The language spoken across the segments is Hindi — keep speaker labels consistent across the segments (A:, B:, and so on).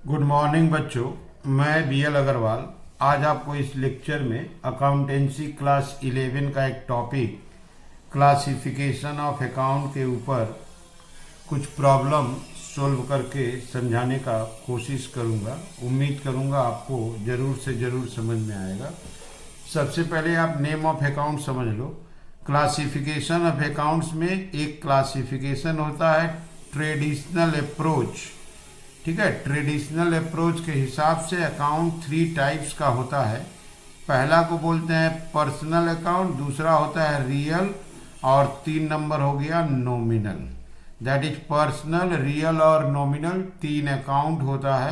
A: गुड मॉर्निंग बच्चों, मैं बी एल अग्रवाल आज आपको इस लेक्चर में अकाउंटेंसी क्लास 11 का एक टॉपिक क्लासिफिकेशन ऑफ अकाउंट के ऊपर कुछ प्रॉब्लम सॉल्व करके समझाने का कोशिश करूंगा। उम्मीद करूंगा आपको ज़रूर से ज़रूर समझ में आएगा। सबसे पहले आप नेम ऑफ अकाउंट समझ लो। क्लासिफिकेशन ऑफ अकाउंट्स में एक क्लासिफिकेशन होता है ट्रेडिशनल अप्रोच। ठीक है, ट्रेडिशनल अप्रोच के हिसाब से अकाउंट 3 टाइप्स का होता है। पहला को बोलते हैं पर्सनल अकाउंट, दूसरा होता है रियल और 3 नंबर हो गया nominal. That is personal, real और नॉमिनल 3 अकाउंट होता है।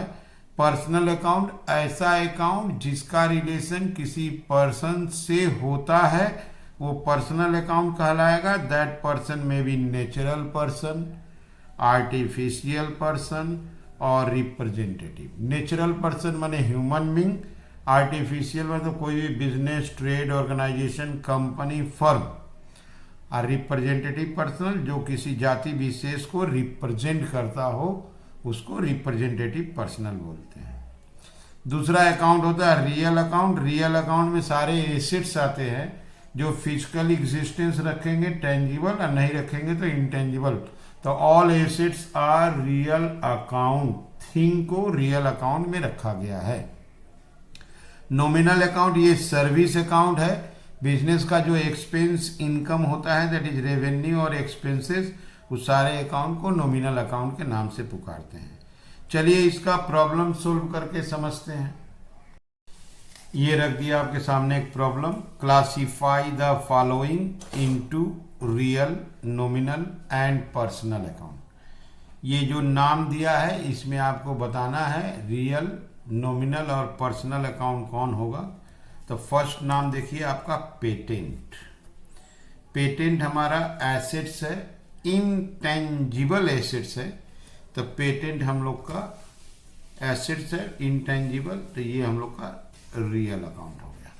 A: पर्सनल अकाउंट ऐसा अकाउंट जिसका रिलेशन किसी पर्सन से होता है वो पर्सनल अकाउंट कहलाएगा। दैट पर्सन में be natural person, artificial person और रिप्रेजेंटेटिव। नेचुरल पर्सन माने ह्यूमन बींग, आर्टिफिशियल मतलब कोई भी business, trade, organisation, company, firm, और रिप्रेजेंटेटिव पर्सन जो किसी जाति विशेष को रिप्रेजेंट करता हो उसको रिप्रेजेंटेटिव पर्सनल बोलते हैं। दूसरा अकाउंट होता है रियल अकाउंट। रियल अकाउंट में सारे एसेट्स आते हैं जो फिजिकल एग्जिस्टेंस रखेंगे टेंजिबल, और नहीं रखेंगे तो इंटेंजिबल। तो all assets are real account. Thing को रियल अकाउंट में रखा गया है। नॉमिनल अकाउंट ये सर्विस अकाउंट है। बिजनेस का जो एक्सपेंस इनकम होता है दैट इज रेवेन्यू और एक्सपेंसेस, उस सारे अकाउंट को नॉमिनल अकाउंट के नाम से पुकारते हैं। चलिए इसका प्रॉब्लम सोल्व करके समझते हैं। ये रख दिया आपके सामने एक problem. Classify the following into real, nominal and personal account. ये जो नाम दिया है इसमें आपको बताना है रियल, नॉमिनल और पर्सनल अकाउंट कौन होगा। तो फर्स्ट नाम देखिए आपका पेटेंट। पेटेंट हमारा एसेट्स है, इनटेंजिबल एसेट्स है। तो पेटेंट हम लोग का एसेट्स है, इनटेंजिबल, तो ये हम लोग का रियल अकाउंट हो गया।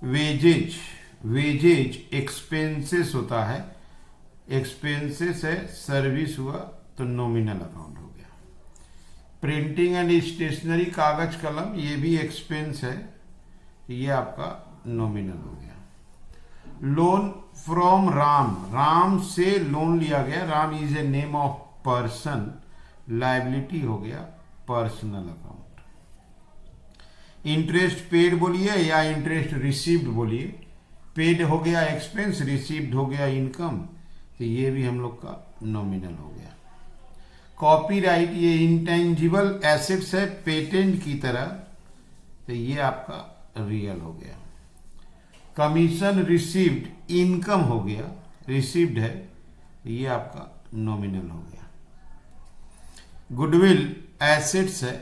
A: वेजेज, वेजेज एक्सपेंसेस होता है, एक्सपेंसेस है, सर्विस हुआ तो नॉमिनल अकाउंट हो गया। प्रिंटिंग एंड स्टेशनरी, कागज कलम, ये भी एक्सपेंस है, ये आपका नॉमिनल हो गया। लोन फ्रॉम राम, राम से लोन लिया गया। Ram is a name of person, liability हो गया पर्सनल अकाउंट। इंटरेस्ट पेड बोलिए या इंटरेस्ट रिसीव्ड बोलिए। पेड हो गया एक्सपेंस, रिसीव्ड हो गया इनकम, तो ये भी हम लोग का नॉमिनल हो गया। कॉपीराइट ये इंटेंजिबल एसेट्स है पेटेंट की तरह, तो ये आपका रियल हो गया। कमीशन रिसीव्ड इनकम हो गया, रिसीव्ड है, ये आपका नॉमिनल हो गया। गुडविल एसेट्स है,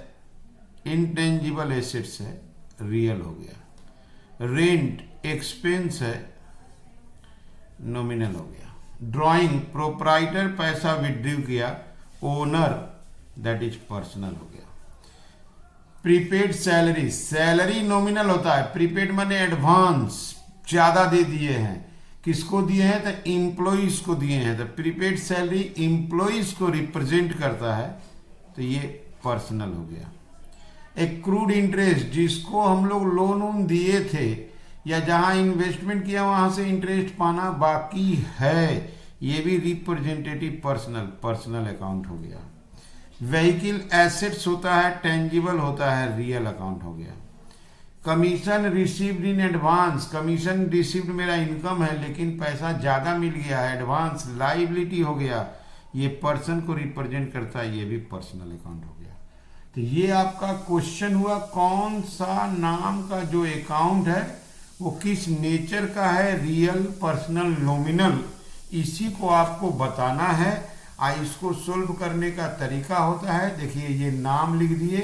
A: इंटेंजिबल एसेट्स है, रियल हो गया। रेंट एक्सपेंस है, नॉमिनल हो गया। ड्राइंग प्रोप्राइटर पैसा विड्रॉ किया, ओनर दैट इज पर्सनल हो गया। प्रीपेड सैलरी, सैलरी नॉमिनल होता है, प्रीपेड माने एडवांस ज्यादा दे दिए हैं। किसको दिए हैं? तो एम्प्लॉइज को दिए हैं, तो प्रीपेड सैलरी एम्प्लॉइज को रिप्रेजेंट करता है, तो ये पर्सनल हो गया। एक्रूड इंटरेस्ट, जिसको हम लोग लोन दिए थे या जहां इन्वेस्टमेंट किया वहां से इंटरेस्ट पाना बाकी है, ये भी रिप्रेजेंटेटिव पर्सनल अकाउंट हो गया। व्हीकल एसेट्स होता है, टेंजिबल होता है, रियल अकाउंट हो गया। Commission received in advance, commission received मेरा इनकम है लेकिन पैसा ज्यादा मिल गया है, एडवांस, लाइबिलिटी हो गया, ये पर्सन को रिप्रेजेंट करता है, ये भी पर्सनल अकाउंट हो गया। तो ये आपका क्वेश्चन हुआ कौन सा नाम का जो अकाउंट है वो किस नेचर का है, रियल, पर्सनल, नॉमिनल, इसी को आपको बताना है। इसको सोल्व करने का तरीका होता है, देखिए ये नाम लिख दिए,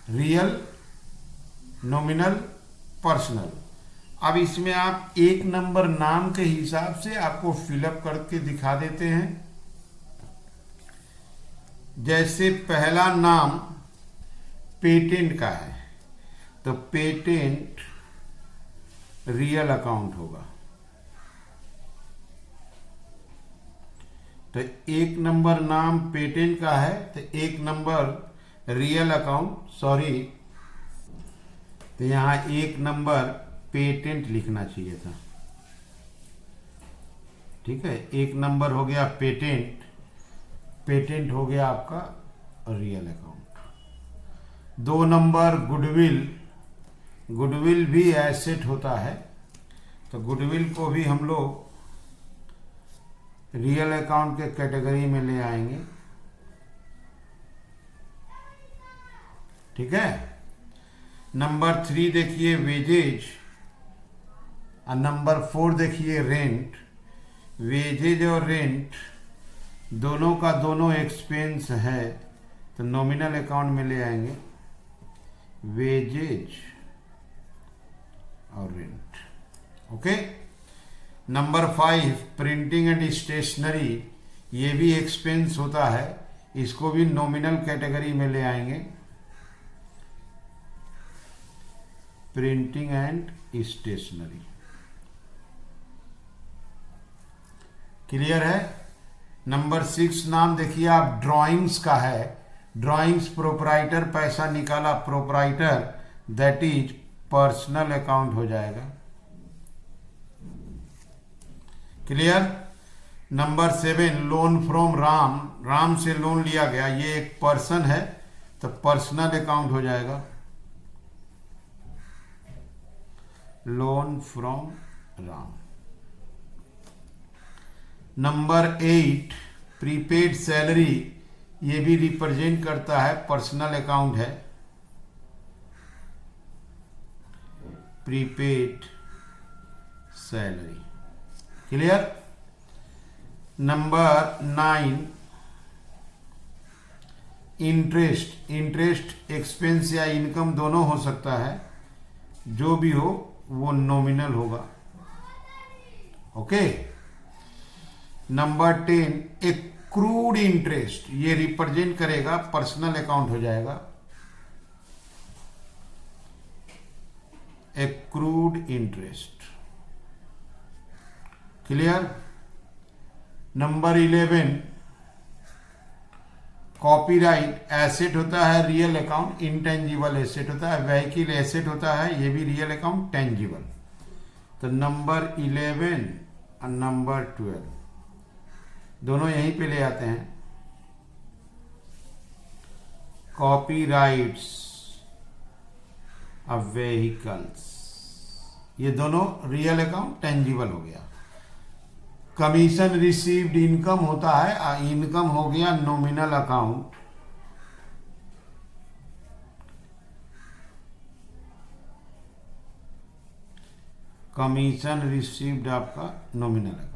A: रियल, नॉमिनल, पर्सनल। अब इसमें आप 1 नंबर नाम के हिसाब से आपको फिलअप करके दिखा देते हैं। जैसे पहला नाम पेटेंट का है तो पेटेंट रियल अकाउंट होगा। तो एक नंबर नाम पेटेंट का है, तो एक नंबर रियल अकाउंट, सॉरी, तो यहां एक नंबर पेटेंट लिखना चाहिए था। ठीक है, एक नंबर हो गया पेटेंट, पेटेंट हो गया आपका real account. 2 number goodwill, goodwill भी एसेट होता है, तो गुडविल को भी हम लोग रियल अकाउंट के कैटेगरी में ले आएंगे। ठीक है। नंबर 3 देखिए वेजेज, और नंबर 4 देखिए रेंट। वेजेज और रेंट दोनों का दोनों एक्सपेंस है, तो नॉमिनल अकाउंट में ले आएंगे वेजेज और rent. Okay. Number 5 printing and stationery, ये भी एक्सपेंस होता है, इसको भी नॉमिनल कैटेगरी में ले आएंगे प्रिंटिंग एंड स्टेशनरी। क्लियर है। नंबर 6 नाम देखिए आप ड्राइंग्स का है। ड्राइंग्स प्रोपराइटर पैसा निकाला, proprietor, that is personal account हो जाएगा। Clear. Number 7 loan from Ram, Ram से लोन लिया गया, ये एक पर्सन है, तो पर्सनल अकाउंट हो जाएगा loan from Ram. Number 8 prepaid salary, ये भी रिप्रेजेंट करता है पर्सनल अकाउंट है, prepaid salary. Clear. Number 9 interest, interest expense या इनकम दोनों हो सकता है, जो भी हो वो नॉमिनल होगा। ओके। नंबर 10 एक्रूड इंटरेस्ट, ये रिप्रेजेंट करेगा पर्सनल अकाउंट हो जाएगा accrued interest. Clear. Number 11 copyright, asset होता है रियल अकाउंट, इंटेंजिबल एसेट होता है, व्हीकल एसेट होता है, ये भी रियल अकाउंट, टेंजिबल। तो नंबर 11 और नंबर 12 दोनों यहीं पे ले आते हैं। कॉपीराइट्स ऑफ व्हीकल्स, ये दोनों रियल अकाउंट, टेंजिबल हो गया। कमीशन रिसीव्ड इनकम होता है, इनकम हो गया नॉमिनल अकाउंट। कमीशन रिसीव्ड आपका nominal account.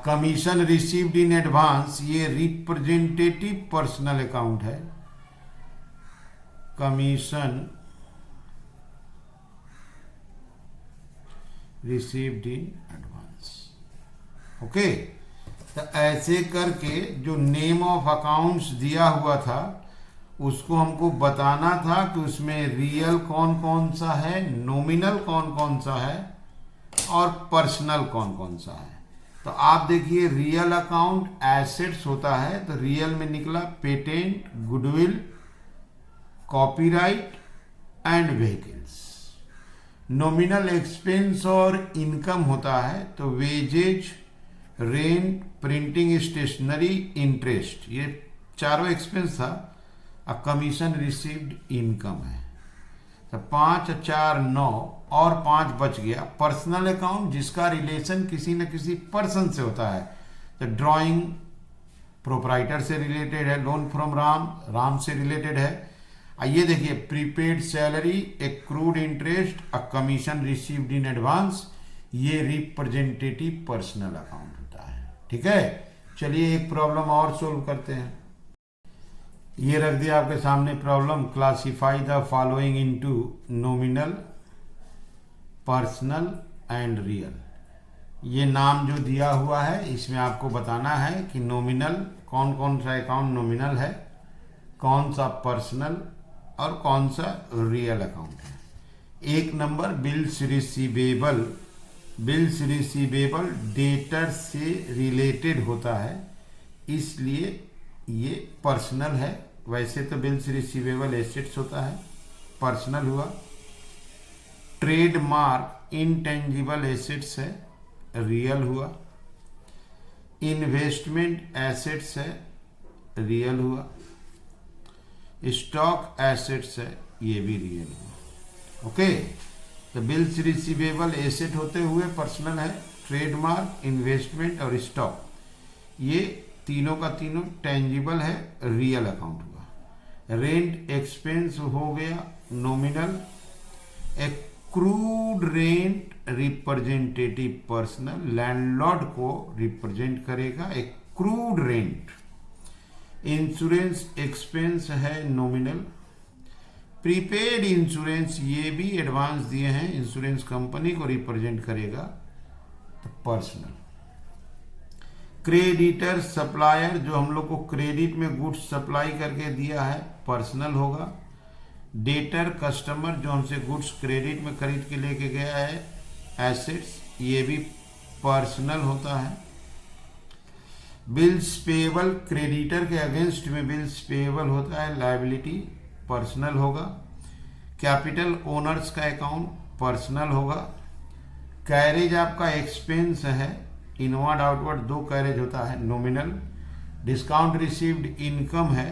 A: Commission received in advance, ये रिप्रेजेंटेटिव पर्सनल अकाउंट है। Commission received in advance. Okay. तो ऐसे करके जो नेम ऑफ अकाउंट्स दिया हुआ था उसको हमको बताना था कि उसमें रियल कौन कौन सा है, नॉमिनल कौन कौन सा है और पर्सनल कौन कौन सा है। तो आप देखिए रियल अकाउंट एसेट्स होता है, तो रियल में निकला patent, goodwill, copyright and vehicles. Nominal expense और इनकम होता है, तो wages, rent, printing stationery, interest, ये चारों एक्सपेंस था। अब कमीशन रिसीव्ड इनकम है, तो 5 और 4 9 और 5 बच गया। पर्सनल अकाउंट जिसका रिलेशन किसी न किसी पर्सन से होता है, तो ड्राइंग प्रोपराइटर से रिलेटेड है, लोन फ्रॉम राम, राम से रिलेटेड है। ये देखिए prepaid salary, accrued interest, a commission received in advance, ये रिप्रेजेंटेटिव पर्सनल अकाउंट होता है। ठीक है। चलिए एक प्रॉब्लम और सोल्व करते हैं। ये रख दिया आपके सामने problem, classify the following into nominal, personal and real. ये नाम जो दिया हुआ है इसमें आपको बताना है कि नॉमिनल कौन कौन सा अकाउंट नॉमिनल है, कौन सा पर्सनल और कौन सा रियल अकाउंट है। एक number bills receivable, bills receivable debtor से रिलेटेड होता है, इसलिए ये पर्सनल है। वैसे तो बिल्स रिसीवेबल एसेट्स होता है, पर्सनल हुआ। ट्रेडमार्क इंटेंजिबल एसेट्स है, रियल हुआ। इन्वेस्टमेंट एसेट्स है, रियल हुआ। स्टॉक एसेट्स है, ये भी रियल हुआ। ओके, तो बिल्स रिसीवेबल एसेट होते हुए पर्सनल है, ट्रेडमार्क, इन्वेस्टमेंट और स्टॉक, ये तीनों का तीनों टेंजिबल है, रियल अकाउंट हुआ। रेंट एक्सपेंस हो गया nominal. Accrued rent representative personal, landlord को रिप्रेजेंट करेगा एक्रूड रेंट। इंश्योरेंस एक्सपेंस है नॉमिनल। प्रीपेड इंश्योरेंस, ये भी एडवांस दिए हैं, इंश्योरेंस कंपनी को रिप्रेजेंट करेगा, तो पर्सनल। क्रेडिटर सप्लायर, जो हम लोग को क्रेडिट में गुड्स सप्लाई करके दिया है, पर्सनल होगा। डेटर कस्टमर, जो हमसे गुड्स क्रेडिट में खरीद के लेके गया है, एसेट्स, ये भी पर्सनल होता है। बिल्स पेएबल, क्रेडिटर के अगेंस्ट में बिल्स पेएबल होता है, लायबिलिटी, पर्सनल होगा। कैपिटल ओनर्स का अकाउंट, पर्सनल होगा। कैरेज आपका एक्सपेंस है, इनवर्ड आउटवर्ड दो कैरेज होता है, नॉमिनल। डिस्काउंट रिसीव्ड इनकम है,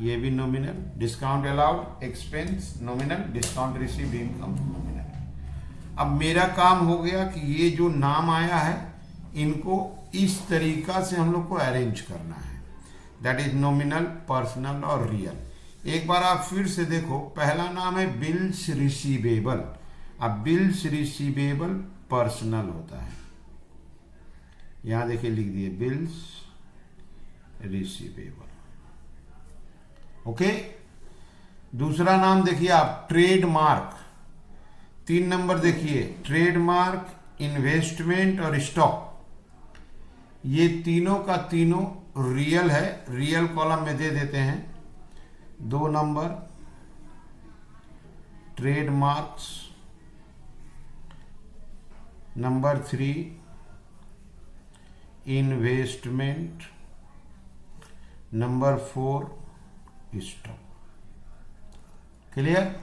A: ये भी nominal. Discount allowed expense nominal, discount received income nominal. अब मेरा काम हो गया कि ये जो नाम आया है इनको इस तरीका से हम लोग को अरेंज करना है, दैट इज नॉमिनल, पर्सनल और रियल। एक बार आप फिर से देखो, पहला नाम है बिल्स रिसीवेबल। अब बिल्स रिसीवेबल पर्सनल होता है, यहां देखिए लिख दिए बिल्स रिसीवेबल। ओके, दूसरा नाम देखिए आप, ट्रेडमार्क। 3 नंबर देखिए, ट्रेडमार्क, इन्वेस्टमेंट और स्टॉक, ये तीनों का तीनों रियल है, रियल कॉलम में दे देते हैं। 2 number trademarks, number 3 investment, number 4 stock. Clear?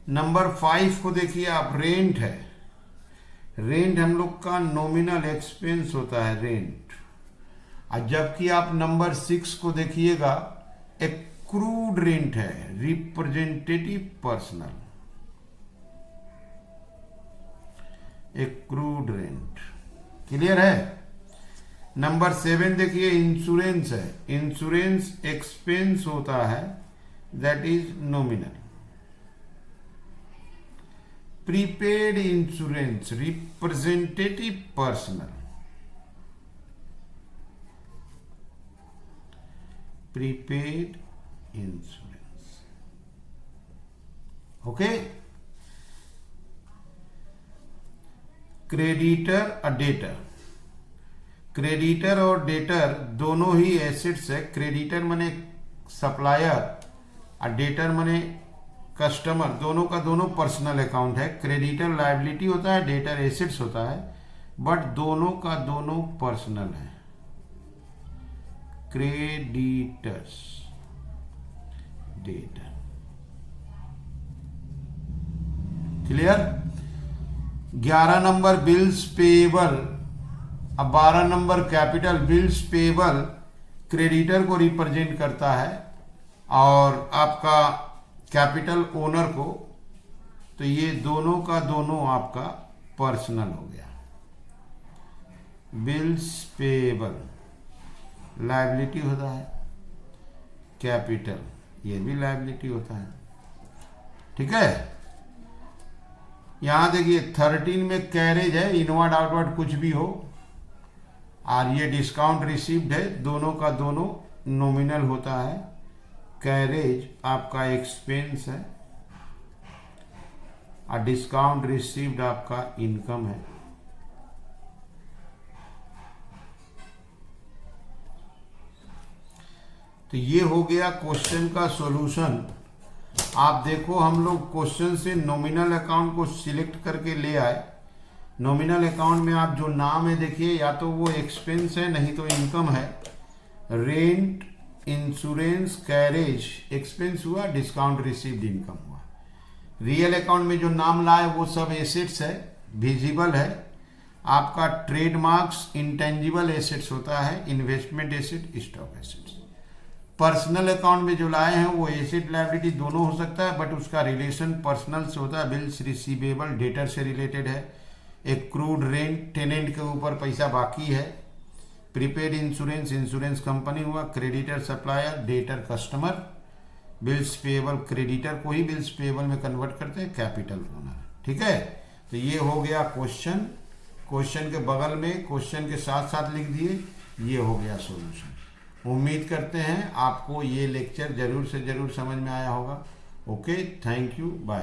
A: Number 5 को देखिए आप, रेंट है। रेंट हम लोग का नॉमिनल एक्सपेंस होता है, रेंट। और जबकि आप नंबर 6 को देखिएगा, एक्रूड रेंट है, representative personal, accrued rent. Clear है? नंबर 7 देखिए, इंश्योरेंस है। इंश्योरेंस एक्सपेंस होता है, that is nominal. Prepaid insurance, representative personal, prepaid insurance. Okay, creditor और डेटर। क्रेडिटर और डेटर दोनों ही एसेट्स है। क्रेडिटर माने सप्लायर और डेटर माने कस्टमर, दोनों का दोनों पर्सनल अकाउंट है। क्रेडिटर लायबिलिटी होता है, डेटर एसेट्स होता है, बट दोनों का दोनों पर्सनल है। Creditors, debtor. Clear? 11 number bills payable. अब 12 number capital. Bills payable creditor को रिप्रेजेंट करता है और आपका कैपिटल ओनर को, तो ये दोनों का दोनों आपका पर्सनल हो गया। बिल्स पेएबल लायबिलिटी होता है, कैपिटल ये भी लायबिलिटी होता है। ठीक है, यहां देखिए 13 में कैरेज है, इनवर्ड आउटवर्ड कुछ भी हो, और ये डिस्काउंट रिसीव्ड है, दोनों का दोनों नॉमिनल होता है। कैरेज आपका एक्सपेंस है और डिस्काउंट रिसीव्ड आपका इनकम है। तो ये हो गया क्वेश्चन का सॉल्यूशन। आप देखो हम लोग क्वेश्चन से नॉमिनल अकाउंट को सिलेक्ट करके ले आए। नॉमिनल अकाउंट में आप जो नाम है देखिए, या तो वो एक्सपेंस है नहीं तो इनकम है। रेंट, इंश्योरेंस, कैरेज एक्सपेंस हुआ, डिस्काउंट रिसीव्ड इनकम हुआ। रियल अकाउंट में जो नाम लाए वो सब एसेट्स है, विजिबल है। आपका ट्रेडमार्क्स इंटेंजिबल एसेट्स होता है, investment asset, stock assets. Personal account में जो लाए हैं वो एसेट लायबिलिटी दोनों हो सकता है, बट उसका रिलेशन पर्सनल से होता है, बिल्स रिसीवेबल डेटर से रिलेटेड है। एक्रूड रेंट, टेनेंट के ऊपर पैसा बाकी है। प्रीपेड इंश्योरेंस, इंश्योरेंस कंपनी हुआ। Creditor supplier, debtor customer. Bills payable, creditor को ही बिल्स पेएबल में कन्वर्ट करते हैं, कैपिटल ओनर। ठीक है, तो ये हो गया क्वेश्चन। क्वेश्चन के बगल में क्वेश्चन के साथ साथ लिख दिए, ये हो गया सॉल्यूशन। उम्मीद करते हैं आपको ये लेक्चर जरूर से जरूर समझ में आया होगा। Okay, thank you, bye.